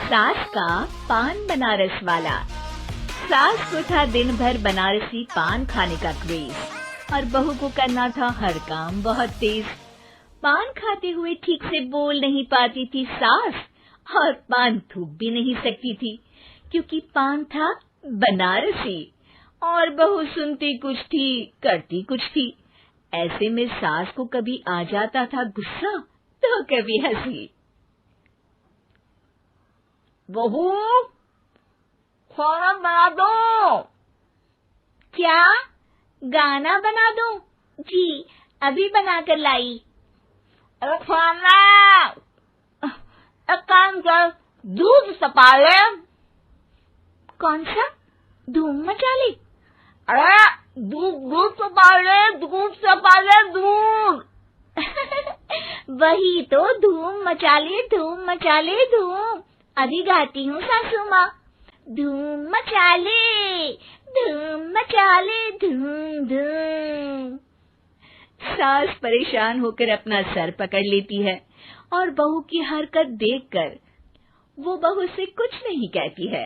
सास का पान बनारस वाला। सास को था दिन भर बनारसी पान खाने का क्रेज और बहू को करना था हर काम बहुत तेज। पान खाते हुए ठीक से बोल नहीं पाती थी सास और पान थूक भी नहीं सकती थी क्योंकि पान था बनारसी और बहू सुनती कुछ थी करती कुछ थी। ऐसे में सास को कभी आ जाता था गुस्सा तो कभी हंसी। बहू, खाना बना दो। क्या? गाना बना दो? जी, अभी बनाकर लाई। अरे खाना, एक काम कर, दूध सपा ले। कौन सा? धूम मचा ले? अरे दूध सपा ले, दूध सपा ले, दूध। वही तो, धूम मचा ले, धूम मचा ले, धूम। अभी गाती हूँ सासू माँ। धूम मचा ले, धूम मचा ले, धूम धूम। सास परेशान होकर अपना सर पकड़ लेती है और बहू की हरकत देखकर वो बहू से कुछ नहीं कहती है।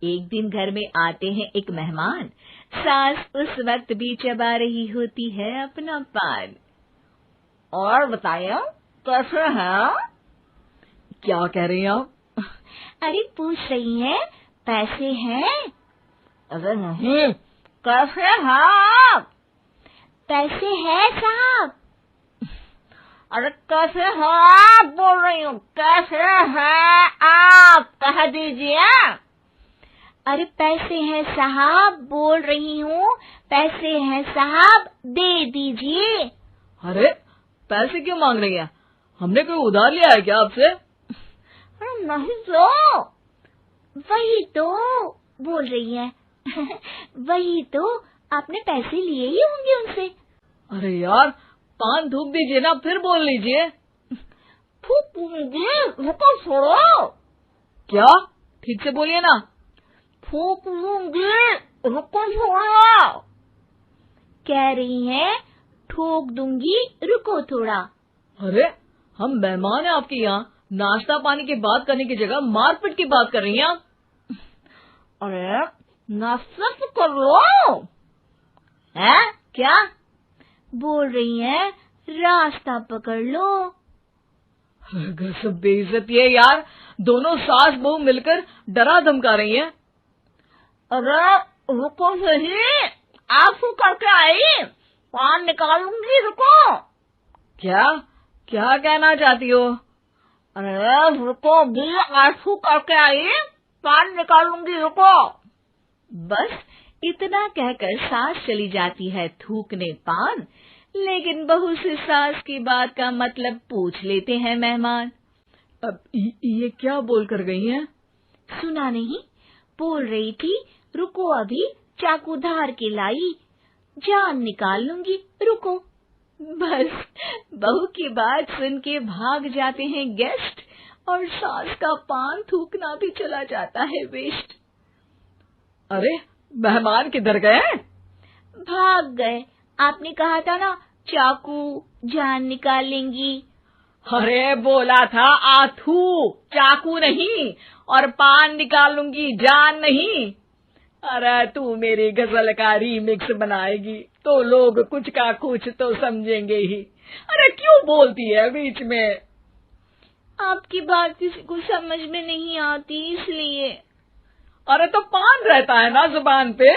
एक दिन घर में आते हैं एक मेहमान। सास उस वक्त भी चबा रही होती है अपना पान। और बताइए, कैसे हैं? क्या कह रही हैं आप? अरे पूछ रही हैं, पैसे हैं? अरे नहीं, कैसे हैं आप? पैसे हैं साहब। अरे कैसे हैं आप बोल रही हूँ, कैसे हैं आप कह दीजिए। अरे पैसे हैं साहब बोल रही हूँ, पैसे हैं साहब दे दीजिए। अरे पैसे क्यों मांग रही हैं? हमने कोई उधार लिया है क्या आपसे? अरे नहीं तो। वही तो बोल रही है। वही तो, आपने पैसे लिए ही होंगे उनसे। अरे यार, पान थूक दीजिए ना, फिर बोल लीजिए। थूकूंगी, रुको छोड़ो। क्या? ठीक से बोलिए ना। थूक लूंगी, रुको छोड़ो। कह रही हैं ठोक दूंगी, रुको थोड़ा। अरे हम मेहमान हैं आपके यहाँ, नाश्ता पानी की बात करने की जगह मारपीट की बात कर रही हैं आप। अरे नाश्ता तो कर लो। है क्या? बोल रही हैं रास्ता पकड़ लो। सब बेइज्जती है यार, दोनों सास बहू मिलकर डरा धमका रही हैं। अरे रुको सही, आंसू करके आई, पान निकालूंगी, रुको। क्या क्या कहना चाहती हो? अरे रुको भी, आंसू करके आई, पान निकालूंगी, रुको। बस इतना कहकर सास चली जाती है थूकने पान, लेकिन बहू से सास की बात का मतलब पूछ लेते हैं मेहमान। अब ये क्या बोल कर गई हैं? सुना नहीं? बोल रही थी रुको अभी, चाकू धार के लाई, जान निकाल लूंगी, रुको। बस बहू की बात सुन के भाग जाते हैं गेस्ट और सास का पान थूकना भी चला जाता है वेस्ट। अरे मेहमान किधर गए? भाग गए। आपने कहा था ना चाकू जान निकाल लेंगी। अरे बोला था आथू, चाकू नहीं, और पान निकाल लूंगी, जान नहीं। अरे तू मेरी गजल का रीमिक्स बनाएगी तो लोग कुछ का कुछ तो समझेंगे ही। अरे क्यों बोलती है बीच में? आपकी बात किसी को समझ में नहीं आती इसलिए। अरे तो पान रहता है ना जुबान पे।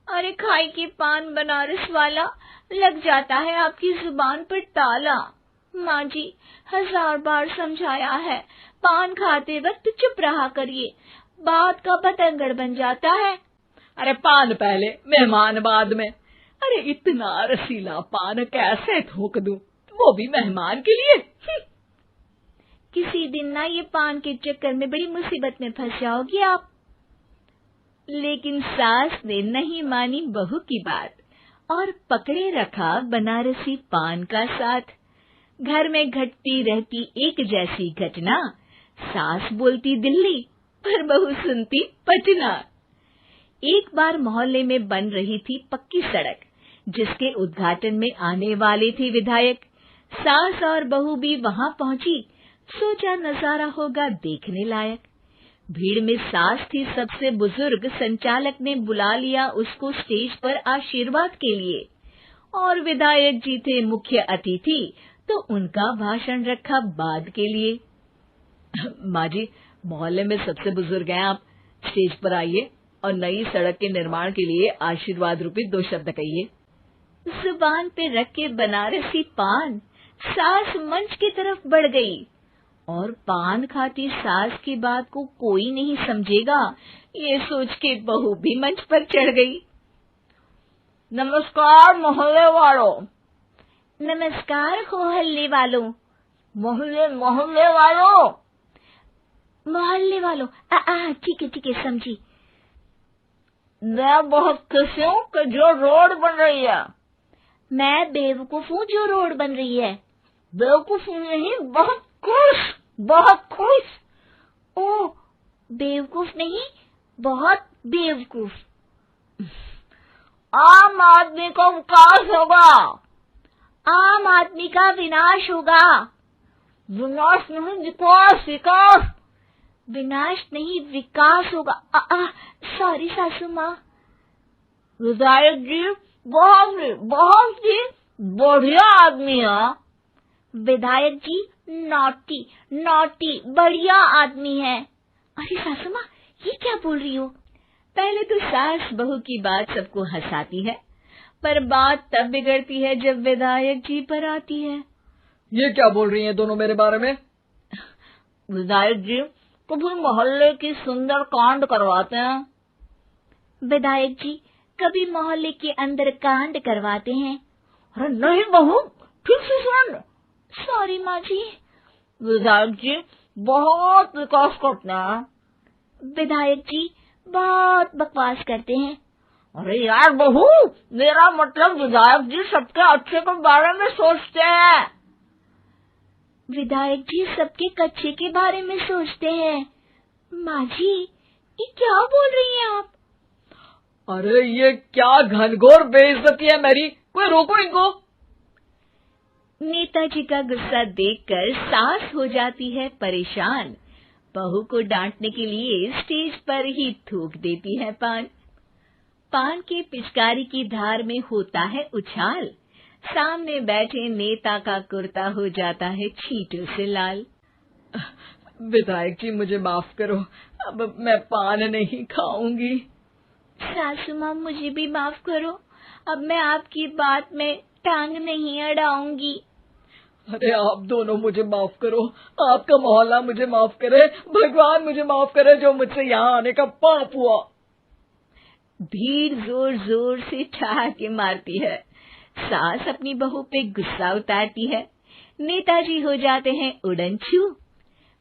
अरे खाई के पान बनारस वाला, लग जाता है आपकी जुबान पर ताला। माँ जी 1000 बार समझाया है, पान खाते वक्त चुप रहा करिए, बात का बतंगड़ बन जाता है। अरे पान पहले, मेहमान बाद में। अरे इतना रसीला पान कैसे थूक दूं, वो भी मेहमान के लिए। किसी दिन ना ये पान के चक्कर में बड़ी मुसीबत में फंस जाओगी आप। लेकिन सास ने नहीं मानी बहू की बात और पकड़े रखा बनारसी पान का साथ। घर में घटती रहती एक जैसी घटना, सास बोलती दिल्ली पर बहू सुनती पटना। एक बार मोहल्ले में बन रही थी पक्की सड़क, जिसके उद्घाटन में आने वाले थे विधायक। सास और बहू भी वहां पहुंची। सोचा नजारा होगा देखने लायक। भीड़ में सास थी सबसे बुजुर्ग। संचालक ने बुला लिया उसको स्टेज पर आशीर्वाद के लिए, और विधायक जी थे मुख्य अतिथि, तो उनका भाषण रखा बाद के लिए। माँ जी, मोहल्ले में सबसे बुजुर्ग हैं आप, स्टेज पर आइए और नई सड़क के निर्माण के लिए आशीर्वाद रूपी 2 शब्द कहिए। जुबान पे रख के बनारसी पान सास मंच की तरफ बढ़ गई, और पान खाती सास की बात को कोई नहीं समझेगा, ये सोच के बहू भी मंच पर चढ़ गई। नमस्कार मोहल्ले वालों। नमस्कार मोहल्ले वालों। मोहल्ले मोहल्ले वालों। मोहल्ले वालों, ठीक है समझी। मैं बहुत खुश हूँ कि जो रोड बन रही है। मैं बेवकूफ हूँ जो रोड बन रही है। बेवकूफ नहीं, बहुत खुश, बहुत खुश। ओह, बेवकूफ नहीं, बहुत बेवकूफ। आम आदमी का विकास होगा। आम आदमी का विनाश होगा। विनाश नहीं, विकास, विकास। विनाश नहीं, विकास होगा। सॉरी सासू माँ। विधायक जी बहुत ही बढ़िया आदमी है। विधायक जी नॉटी बढ़िया आदमी है। अरे सासू माँ, ये क्या बोल रही हो? पहले तो सास बहू की बात सबको हंसाती है, पर बात तब बिगड़ती है जब विधायक जी पर आती है। ये क्या बोल रही हैं दोनों मेरे बारे में? विधायक जी कभी मोहल्ले की सुंदर कांड करवाते हैं। विधायक जी कभी मोहल्ले के अंदर कांड करवाते हैं। अरे नहीं बहू, ठीक से सुन। सॉरी माँ जी। विधायक जी बहुत विकास करते हैं। विधायक जी बहुत बकवास करते हैं। अरे यार बहू, मेरा मतलब विधायक जी सबके अच्छे के बारे में सोचते हैं। विधायक जी सबके कच्चे के बारे में सोचते हैं। माँ जी, ये क्या बोल रही हैं आप? अरे ये क्या घनघोर बेइज्जती है मेरी, कोई रोको इनको। नेताजी का गुस्सा देखकर सास हो जाती है परेशान। बहू को डांटने के लिए स्टेज पर ही थूक देती है पान के पिचकारी की धार में होता है उछाल। सामने बैठे नेता का कुर्ता हो जाता है छींटों से लाल। विधायक जी मुझे माफ करो, अब मैं पान नहीं खाऊंगी। सासू माँ मुझे भी माफ करो, अब मैं आपकी बात में टांग नहीं अड़ाऊंगी। अरे आप दोनों मुझे माफ करो, आपका मोहल्ला मुझे माफ करे, भगवान मुझे माफ करे जो मुझसे यहाँ आने का पाप हुआ। भीड़ जोर जोर से ठहाके मारती है। सास अपनी बहू पे गुस्सा उतारती है। नेताजी हो जाते हैं उड़नछू।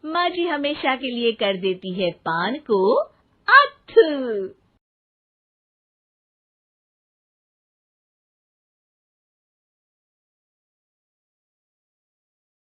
माँ जी हमेशा के लिए कर देती है पान को अथ।